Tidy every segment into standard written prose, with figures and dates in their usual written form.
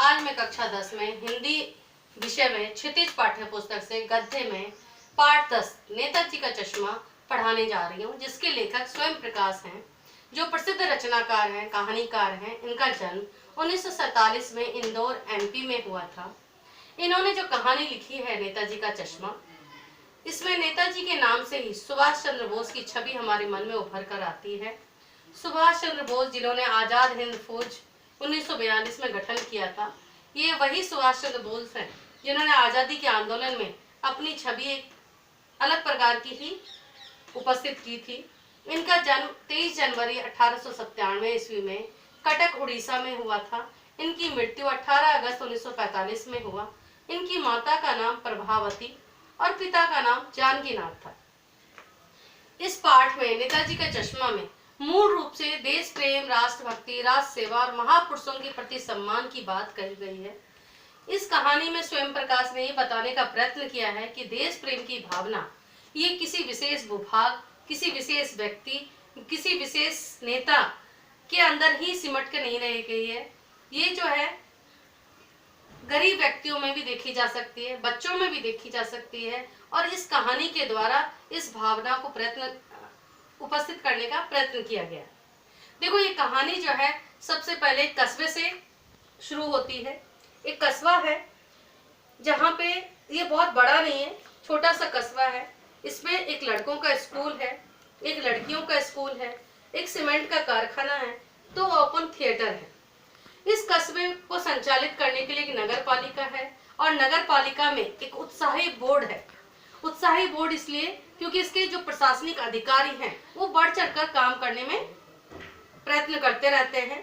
आज मैं कक्षा 10 में हिंदी विषय में क्षितिज पाठ्य पुस्तक से गद्य में पाठ 10 नेताजी का चश्मा पढ़ाने जा रही हूँ, जिसके लेखक स्वयं प्रकाश हैं, जो प्रसिद्ध रचनाकार हैं, कहानीकार हैं। इनका जन्म 1947 में इंदौर एमपी में हुआ था। इन्होंने जो कहानी लिखी है नेताजी का चश्मा, इसमें नेताजी के नाम से ही सुभाष चंद्र बोस की छवि हमारे मन में उभर कर आती है। सुभाष चंद्र बोस, जिन्होंने आजाद हिंद फौज 1942 में गठन किया था, ये वही सुभाष चंद्र बोस हैं जिन्होंने आजादी के आंदोलन में अपनी छवि एक अलग प्रकार की ही उपस्थित की थी। इनका जन्म 23 जनवरी 1897 ईस्वी में कटक उड़ीसा में हुआ था। इनकी मृत्यु 18 अगस्त 1945 में हुआ। इनकी माता का नाम प्रभावती और पिता का नाम जानकीनाथ था। इस पाठ में नेताजी का चश्मा में मूल रूप से देश प्रेम, राष्ट्रभक्ति, राष्ट्र सेवा और महापुरुषों के प्रति सम्मान की बात कही गई है। इस कहानी में स्वयं प्रकाश ने ये बताने का प्रयत्न किया है कि देश प्रेम की भावना ये किसी विशेष विभाग, किसी विशेष व्यक्ति, किसी विशेष नेता के अंदर ही सिमट के नहीं रह गई है। ये जो है गरीब व्यक्तियों में भी देखी जा सकती है, बच्चों में भी देखी जा सकती है, और इस कहानी के द्वारा इस भावना को उपस्थित करने का प्रयत्न किया गया। देखो, ये कहानी जो है सबसे पहले एक कस्बे से शुरू होती है। एक कस्बा है जहाँ पे ये बहुत बड़ा नहीं है, छोटा सा कस्बा है। इसमें एक लड़कों का स्कूल है, एक लड़कियों का स्कूल है, एक सीमेंट का कारखाना है, तो ओपन थिएटर है। इस कस्बे को संचालित करने के लिए एक नगर पालिका है, और नगर पालिका में एक उत्साही बोर्ड है। उत्साही बोर्ड इसलिए क्योंकि इसके जो प्रशासनिक अधिकारी हैं वो बढ़ चढ़कर काम करने में प्रयत्न करते रहते हैं,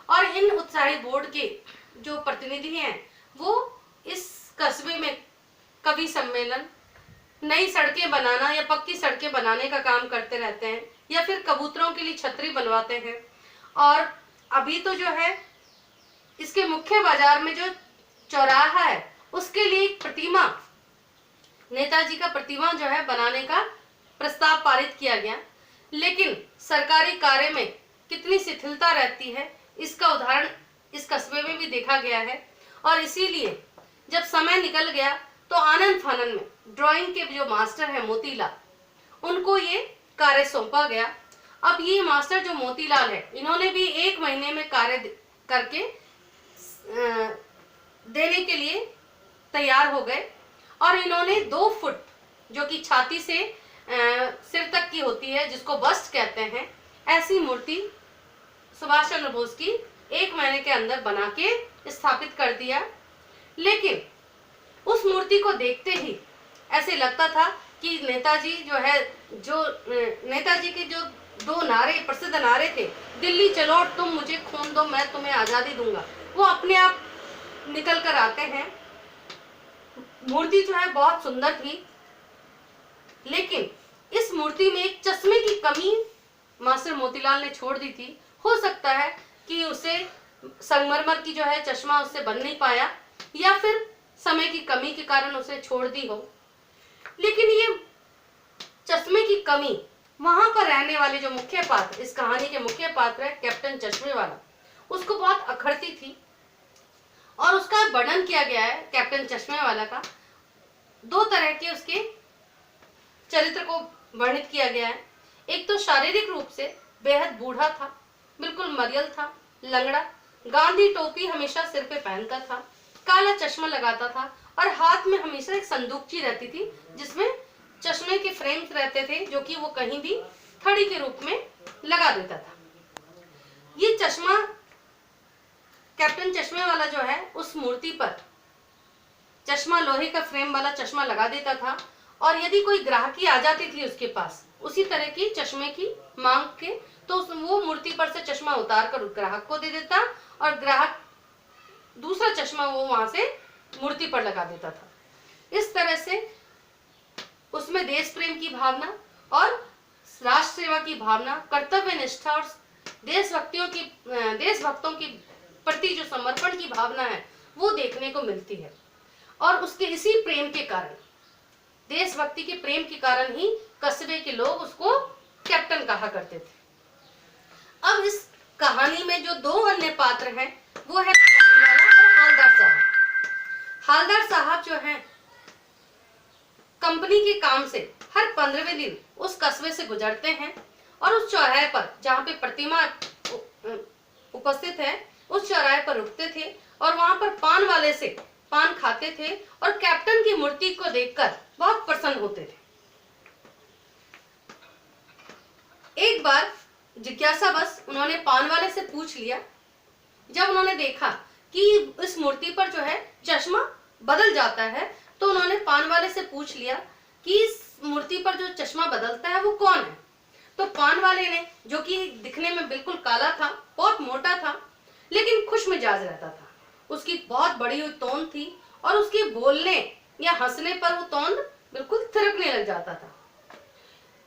और इन उत्साही बोर्ड के जो प्रतिनिधि हैं वो इस कस्बे में कवि सम्मेलन, नई सड़कें बनाना या पक्की सड़कें बनाने का काम करते रहते हैं, या फिर कबूतरों के लिए छतरी बनवाते हैं। और अभी तो जो है इसके मुख्य बाजार में जो चौराहा है उसके लिए एक प्रतिमा, नेताजी का प्रतिमा जो है बनाने का प्रस्ताव पारित किया गया। लेकिन सरकारी कार्य में कितनी शिथिलता रहती है इसका उदाहरण इस कस्बे में भी देखा गया है। और इसीलिए जब समय निकल गया तो आनंद फानन में ड्राइंग के जो मास्टर है मोतीलाल, उनको ये कार्य सौंपा गया। अब ये मास्टर जो मोतीलाल है, इन्होंने भी 1 महीने में कार्य करके देने के लिए तैयार हो गए, और इन्होंने 2 फुट जो कि छाती से सिर तक की होती है, जिसको बस्ट कहते हैं, ऐसी मूर्ति सुभाष चंद्र बोस की 1 महीने के अंदर बना के स्थापित कर दिया। लेकिन उस मूर्ति को देखते ही ऐसे लगता था कि नेताजी जो है, जो नेताजी के जो 2 नारे, प्रसिद्ध नारे थे, दिल्ली चलो तुम मुझे खून दो मैं तुम्हें आजादी दूंगा, वो अपने आप निकल कर आते हैं। मूर्ति जो है बहुत सुंदर थी, लेकिन इस मूर्ति में एक चश्मे की कमी मास्टर मोतीलाल ने छोड़ दी थी। हो सकता है कि उसे संगमरमर की जो है चश्मा उससे बन नहीं पाया, या फिर समय की कमी के कारण उसे छोड़ दी हो। लेकिन ये चश्मे की कमी वहां पर रहने वाले जो मुख्य पात्र, इस कहानी के मुख्य पात्र है कैप्टन चश्मे वाला, उसको बहुत अखरती थी। और उसका वर्णन किया गया है कैप्टन चश्मे वाला का, 2 तरह के उसके चरित्र को वर्णित किया गया है। एक तो शारीरिक रूप से बेहद बूढ़ा था, बिल्कुल मरियल था, लंगड़ा, गांधी टोपी हमेशा सिर पे पहनता था, काला चश्मा लगाता था, और हाथ में हमेशा एक संदूकची रहती थी जिसमें चश्मे के फ्रेम्स रहते थे, जो कि वो कहीं भी थड़ी के रूप में लगा देता था। ये चश्मा कैप्टन चश्मे वाला जो है उस मूर्ति पर चश्मा, लोहे का फ्रेम वाला चश्मा लगा देता था, और यदि कोई ग्राहकी आ जाती थी उसके पास उसी तरह की चश्मे की मांग के, तो वो मूर्ति पर से चश्मा उतार कर ग्राहक को दे देता, और ग्राहक दूसरा चश्मा वो वहां से मूर्ति पर लगा देता था। इस तरह से उसमें देश प्रेम की भावना और राष्ट्र सेवा की भावना, कर्तव्य निष्ठा और देशभक्तों की प्रति जो समर्पण की भावना है वो देखने को मिलती है। और उसके इसी प्रेम के कारण, देशभक्ति के प्रेम के कारण ही कस्बे के लोग उसको कैप्टन कहा करते थे। अब इस कहानी में जो 2 अन्य पात्र हैं वो है और हालदार साहब जो हैं कंपनी के काम से हर 15वें दिन उस कस्बे से गुजरते हैं और उस चौराहे पर जहाँ पे प्रतिमा उपस्थित है उस चौराहे पर रुकते थे और वहां पर पान वाले से पान खाते थे और कैप्टन की मूर्ति को देखकर बहुत प्रसन्न होते थे। एक बार जिज्ञासावश उन्होंने पान वाले से पूछ लिया, जब उन्होंने देखा कि इस मूर्ति पर जो है चश्मा बदल जाता है तो उन्होंने पान वाले से पूछ लिया कि इस मूर्ति पर जो चश्मा बदलता है वो कौन है। तो पान वाले ने, जो कि दिखने में बिल्कुल काला था, बहुत मोटा था, लेकिन खुश मिजाज रहता था, उसकी बहुत बड़ी हुई तोंद थी और उसके बोलने या हंसने पर वो तोंद बिल्कुल थिरकने लग जाता था।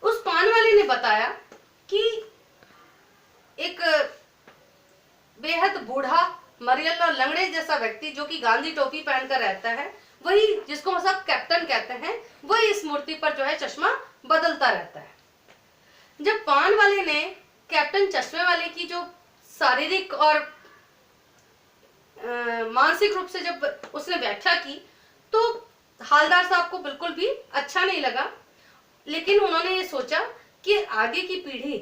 उस पान वाले ने बताया कि एक बेहद बूढ़ा, मरियल और लंगड़े जैसा व्यक्ति जो कि गांधी टोपी पहनकर रहता है, वही जिसको हम सब कैप्टन कहते हैं, वही इस मूर्ति पर जो है चश्मा बदलता रहता है। जब पान वाले ने कैप्टन चश्मे वाले की जो शारीरिक और मानसिक रूप से जब उसने व्याख्या की तो हालदार साहब को बिल्कुल भी अच्छा नहीं लगा, लेकिन उन्होंने ये सोचा कि आगे की पीढ़ी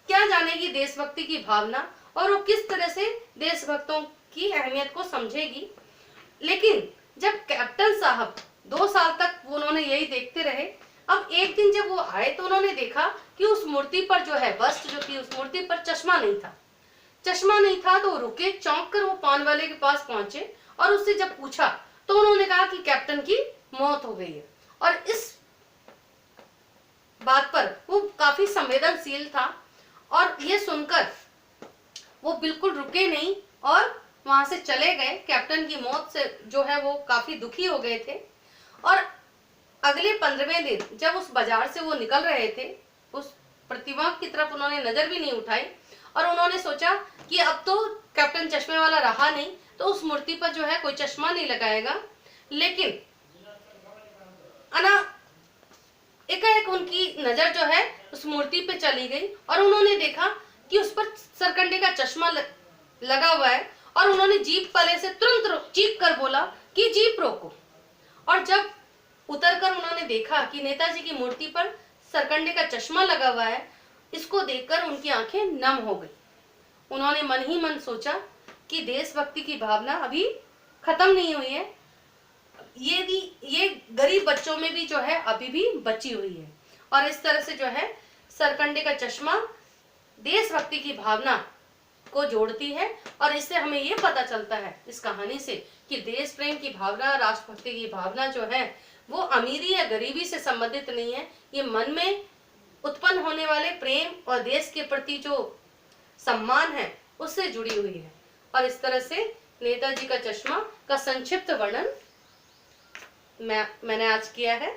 क्या जानेगी देशभक्ति की भावना और वो किस तरह से देशभक्तों की अहमियत को समझेगी। लेकिन जब कैप्टन साहब 2 साल तक उन्होंने यही देखते रहे, अब एक दिन जब वो आए तो उन्होंने देखा कि उस मूर्ति पर जो है बस्ट जो थी उस मूर्ति पर चश्मा नहीं था। चश्मा नहीं था तो रुके, चौंक कर वो पान वाले के पास पहुंचे और उससे जब पूछा तो उन्होंने कहा कि कैप्टन की मौत हो गई है। और इस बात पर वो काफी संवेदनशील था और ये सुनकर वो बिल्कुल रुके नहीं और वहां से चले गए। कैप्टन की मौत से जो है वो काफी दुखी हो गए थे और अगले 15वें दिन जब उस बाजार से वो निकल रहे थे, उस प्रतिमा की तरफ उन्होंने नजर भी नहीं उठाई और उन्होंने सोचा कि अब तो कैप्टन चश्मे वाला रहा नहीं तो उस मूर्ति पर जो है कोई चश्मा नहीं लगाएगा। लेकिन एकाएक उनकी नजर जो है उस मूर्ति पे चली गई और उन्होंने देखा कि उस पर सरकंडे का चश्मा लगा हुआ है और उन्होंने जीप वाले से तुरंत चीख कर बोला कि जीप रोको। और जब उतरकर उन्होंने देखा कि नेताजी की मूर्ति पर सरकंडे का चश्मा लगा हुआ है, इसको देखकर उनकी आंखें नम हो गई। उन्होंने मन ही मन सोचा कि देशभक्ति की भावना अभी खत्म नहीं हुई है, ये गरीब बच्चों में भी जो है अभी भी बची हुई है। और इस तरह से जो है सरकंडे का चश्मा देशभक्ति की भावना को जोड़ती है और इससे हमें ये पता चलता है इस कहानी से कि देश प्रेम की भावना, राष्ट्रभक्ति की भावना जो है वो अमीरी या गरीबी से संबंधित नहीं है, ये मन में उत्पन्न होने वाले प्रेम और देश के प्रति जो सम्मान है उससे जुड़ी हुई है। और इस तरह से नेताजी का चश्मा का संक्षिप्त वर्णन मैंने आज किया है।